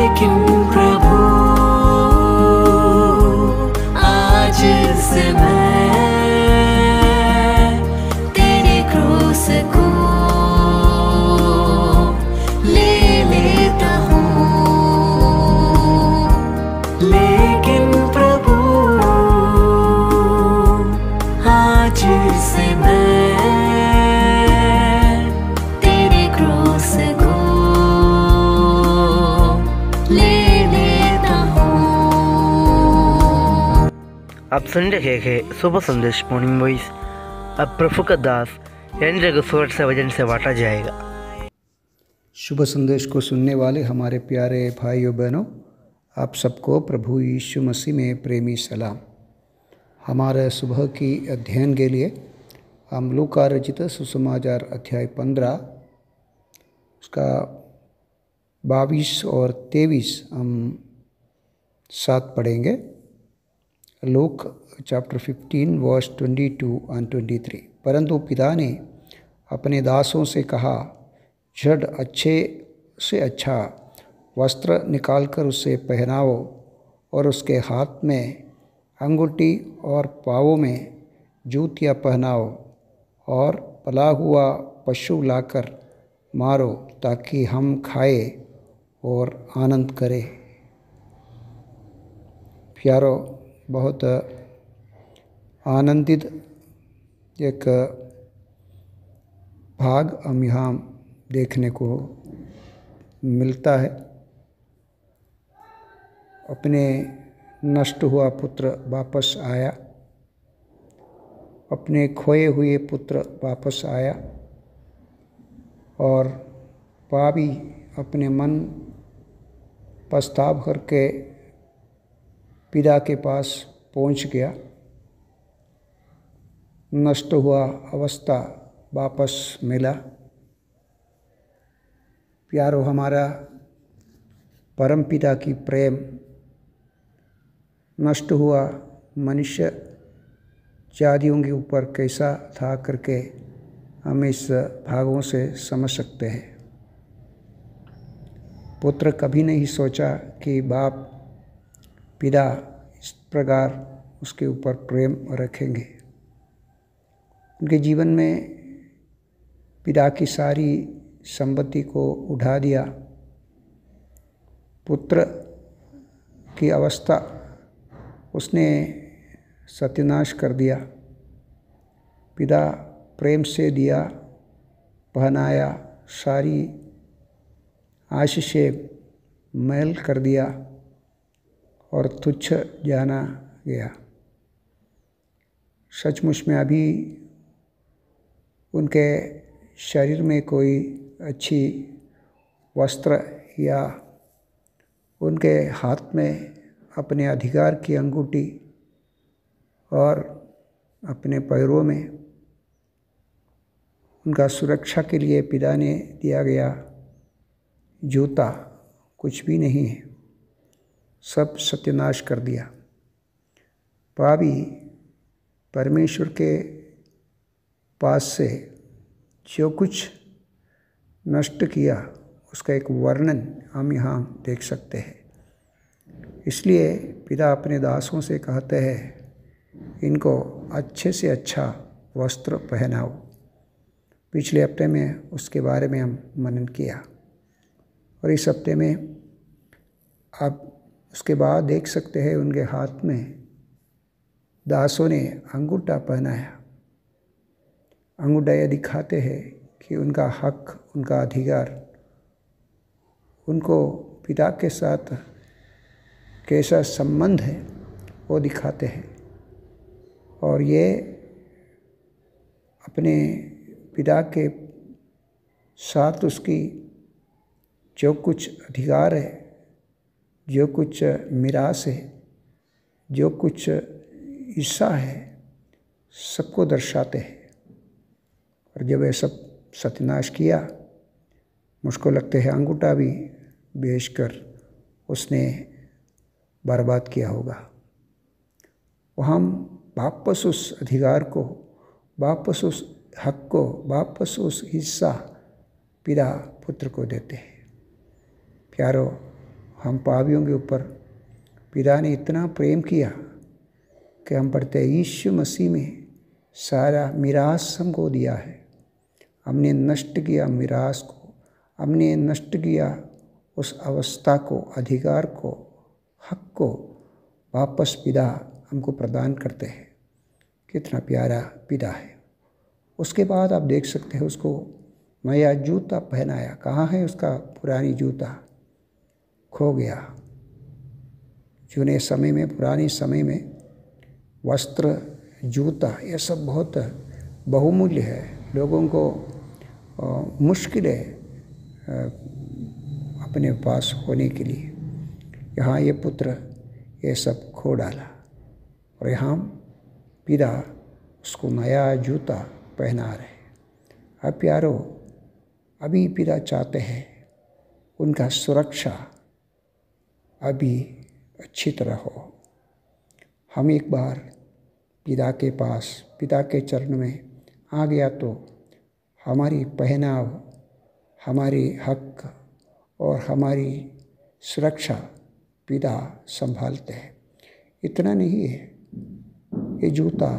लेकिन प्रभु आज से मैं तेरी क्रूस को ले लेता हूँ। लेकिन प्रभु आज से मैं तेरी क्रूस को ले लेता हूँ। आप सुन रहे हैं सुबह संदेश मॉर्निंग वॉइस। अब प्रभु का दास यानी रघुस्वर से वचन से बांटा जाएगा। शुभ संदेश को सुनने वाले हमारे प्यारे भाइयों बहनों, आप सबको प्रभु यीशु मसीह में प्रेमी सलाम। हमारे सुबह की अध्ययन के लिए हम लूका रचित सुसमाचार अध्याय 15 उसका 22 और 23 हम साथ पढ़ेंगे। Luke chapter 15 verse 22 and 23। परंतु पिता ने अपने दासों से कहा, झट अच्छे से अच्छा वस्त्र निकालकर उसे पहनाओ और उसके हाथ में अंगूठी और पाँवों में जूतियाँ पहनाओ और पला हुआ पशु लाकर मारो ताकि हम खाएं और आनंद करें। प्यारो, बहुत आनंदित एक भाग हम यहाँ देखने को मिलता है। अपने नष्ट हुआ पुत्र वापस आया, अपने खोए हुए पुत्र वापस आया और पापी अपने मन पछताव करके पिता के पास पहुंच गया। नष्ट हुआ अवस्था वापस मिला। प्यारो, हमारा परम पिता की प्रेम नष्ट हुआ मनुष्य जातियों के ऊपर कैसा था करके हम इस भागों से समझ सकते हैं। पुत्र कभी नहीं सोचा कि बाप पिता इस प्रकार उसके ऊपर प्रेम रखेंगे। उनके जीवन में पिता की सारी संपत्ति को उठा दिया। पुत्र की अवस्था उसने सत्यानाश कर दिया। पिता प्रेम से दिया, पहनाया, सारी आशीषें मैल कर दिया और तुच्छ जाना गया। सचमुच में अभी उनके शरीर में कोई अच्छी वस्त्र या उनके हाथ में अपने अधिकार की अंगूठी और अपने पैरों में उनका सुरक्षा के लिए पिता ने दिया गया जूता कुछ भी नहीं है। सब सत्यानाश कर दिया। पापी परमेश्वर के पास से जो कुछ नष्ट किया उसका एक वर्णन हम यहाँ देख सकते हैं। इसलिए पिता अपने दासों से कहते हैं, इनको अच्छे से अच्छा वस्त्र पहनाओ। पिछले हफ्ते में उसके बारे में हम मनन किया और इस हफ्ते में आप उसके बाद देख सकते हैं उनके हाथ में दासों ने अंगूठा पहनाया। अंगूठा ये दिखाते हैं कि उनका हक, उनका अधिकार, उनको पिता के साथ कैसा संबंध है वो दिखाते हैं। और ये अपने पिता के साथ उसकी जो कुछ अधिकार है, जो कुछ मिरास है, जो कुछ हिस्सा है, सबको दर्शाते हैं। और जब ये सब सत्यानाश किया, मुझको लगता है अंगूठा भी बेचकर उसने बर्बाद किया होगा। वो हम वापस उस अधिकार को, वापस उस हक को, वापस उस हिस्सा पिता पुत्र को देते हैं। प्यारो, हम पापियों के ऊपर पिता ने इतना प्रेम किया कि हम पढ़ते हैं यीशु मसीह में सारा मिरास हमको दिया है। हमने नष्ट किया मिरास को, हमने नष्ट किया उस अवस्था को, अधिकार को, हक को वापस पिता हमको प्रदान करते हैं। कितना प्यारा पिता है। उसके बाद आप देख सकते हैं उसको नया जूता पहनाया। कहाँ है उसका पुरानी जूता? खो गया। जूने समय में, पुराने समय में वस्त्र, जूता, ये सब बहुत बहुमूल्य है। लोगों को मुश्किल है अपने पास होने के लिए। यहाँ ये पुत्र ये सब खो डाला और यहाँ पिता उसको नया जूता पहना रहे। अब प्यारो, अभी पिता चाहते हैं उनका सुरक्षा अभी अच्छी तरह हो। हम एक बार पिता के पास, पिता के चरण में आ गया तो हमारी पहनाव, हमारी हक और हमारी सुरक्षा पिता संभालते हैं। इतना नहीं है, ये जूता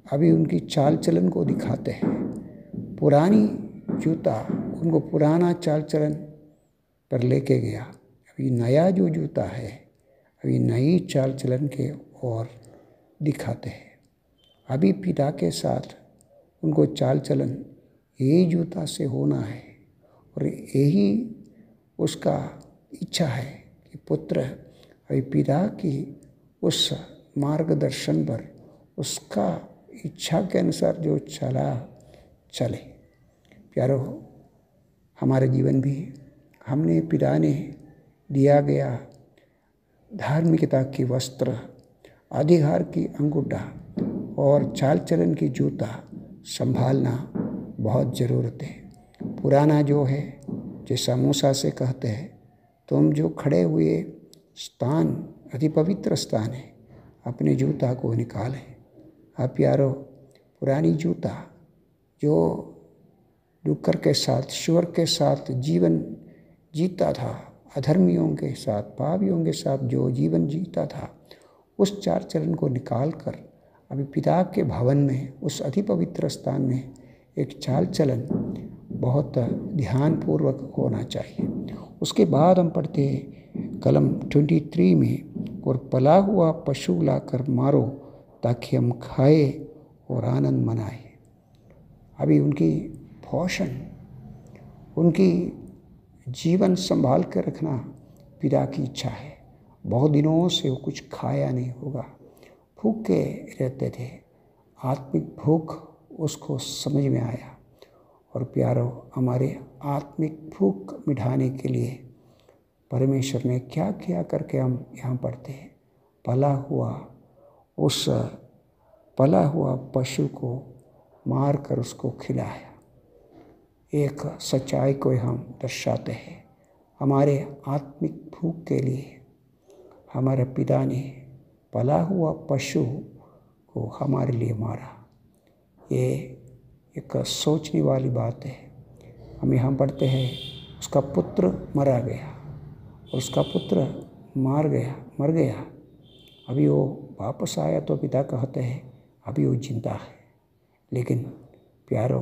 अभी उनकी चाल चलन को दिखाते हैं। पुरानी जूता उनको पुराना चाल चलन पर लेके गया। अभी नया जो जूता है अभी नई चाल चलन के ओर दिखाते हैं। अभी पिता के साथ उनको चाल चलन यही जूता से होना है और यही उसका इच्छा है कि पुत्र अभी पिता की उस मार्गदर्शन पर, उसका इच्छा के अनुसार जो चले। प्यारो, हमारे जीवन भी हमने पिता ने दिया गया धार्मिकता की वस्त्र, अधिकार की अंगूठा और चाल चलन की जूता संभालना बहुत ज़रूरत है। पुराना जो है, जैसा मूसा से कहते हैं, तुम जो खड़े हुए स्थान अति पवित्र स्थान है, अपने जूता को निकालें। आप प्यारो, पुरानी जूता जो डुक्कर के साथ, शुअर के साथ जीवन जीता था, अधर्मियों के साथ, पापियों के साथ जो जीवन जीता था, उस चाल चलन को निकाल कर अभी पिता के भवन में, उस अति पवित्र स्थान में एक चाल चलन बहुत ध्यानपूर्वक होना चाहिए। उसके बाद हम पढ़ते हैं कलम 23 में, और पला हुआ पशु लाकर मारो ताकि हम खाए और आनंद मनाए। अभी उनकी पोषण, उनकी जीवन संभाल कर रखना पिता की इच्छा है। बहुत दिनों से वो कुछ खाया नहीं होगा, भूखे रहते थे। आत्मिक भूख उसको समझ में आया। और प्यारो, हमारे आत्मिक भूख मिटाने के लिए परमेश्वर ने क्या किया करके हम यहाँ पढ़ते हैं, उस पला हुआ पशु को मार कर उसको खिलाया। एक सच्चाई को हम दर्शाते हैं। हमारे आत्मिक भूख के लिए हमारे पिता ने पला हुआ पशु को हमारे लिए मारा। ये एक सोचने वाली बात है। हम यहाँ पढ़ते हैं, उसका पुत्र मरा गया और उसका पुत्र मर गया। अभी वो वापस आया तो पिता कहते हैं अभी वो जिंदा है। लेकिन प्यारो,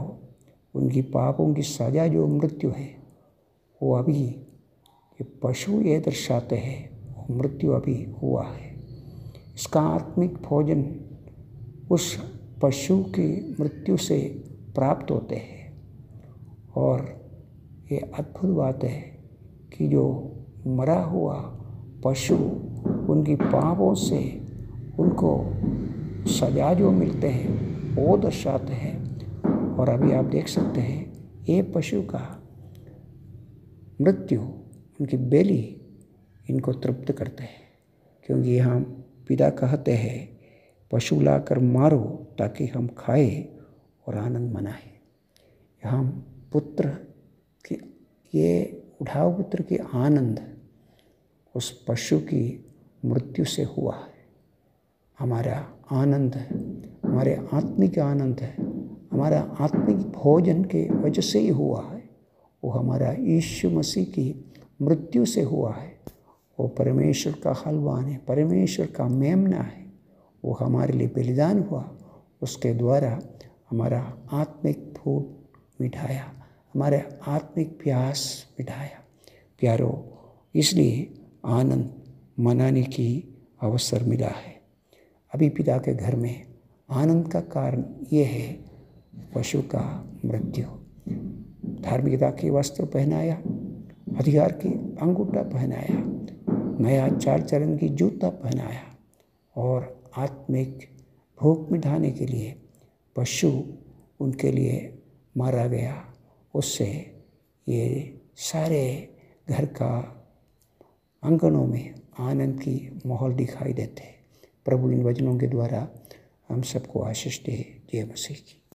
उनकी पापों की सजा जो मृत्यु है, वो अभी ये पशु ये दर्शाते हैं, वो मृत्यु अभी हुआ है। इसका आत्मिक भोजन उस पशु की मृत्यु से प्राप्त होते हैं। और ये अद्भुत बात है कि जो मरा हुआ पशु, उनकी पापों से उनको सजा जो मिलते हैं वो दर्शाते हैं। और अभी आप देख सकते हैं, ये पशु का मृत्यु, उनकी बेली इनको तृप्त करते हैं। क्योंकि यहाँ पिता कहते हैं पशु लाकर मारो ताकि हम खाए और आनंद मनाएं। यहाँ पुत्र की, ये उठाव पुत्र की आनंद उस पशु की मृत्यु से हुआ है। हमारा आनंद है, हमारे आत्मिक आनंद है, हमारा आत्मिक भोजन के वजह से ही हुआ है। वो हमारा यीशु मसीह की मृत्यु से हुआ है, वो परमेश्वर का हलवान है, परमेश्वर का मेमना है। वो हमारे लिए बलिदान हुआ, उसके द्वारा हमारा आत्मिक भूख मिटाया, हमारे आत्मिक प्यास मिटाया। प्यारो, इसलिए आनंद मनाने की अवसर मिला है। अभी पिता के घर में आनंद का कारण ये है पशु का मृत्यु। धार्मिकता के वस्त्र पहनाया, अधिकार की अंगूठा पहनाया, नया चाल चलन की जूता पहनाया और आत्मिक भूख मिटाने के लिए पशु उनके लिए मारा गया। उससे ये सारे घर का आंगनों में आनंद की माहौल दिखाई देते हैं। प्रभु इन वचनों के द्वारा हम सबको आशीष दे। जय मसीह की।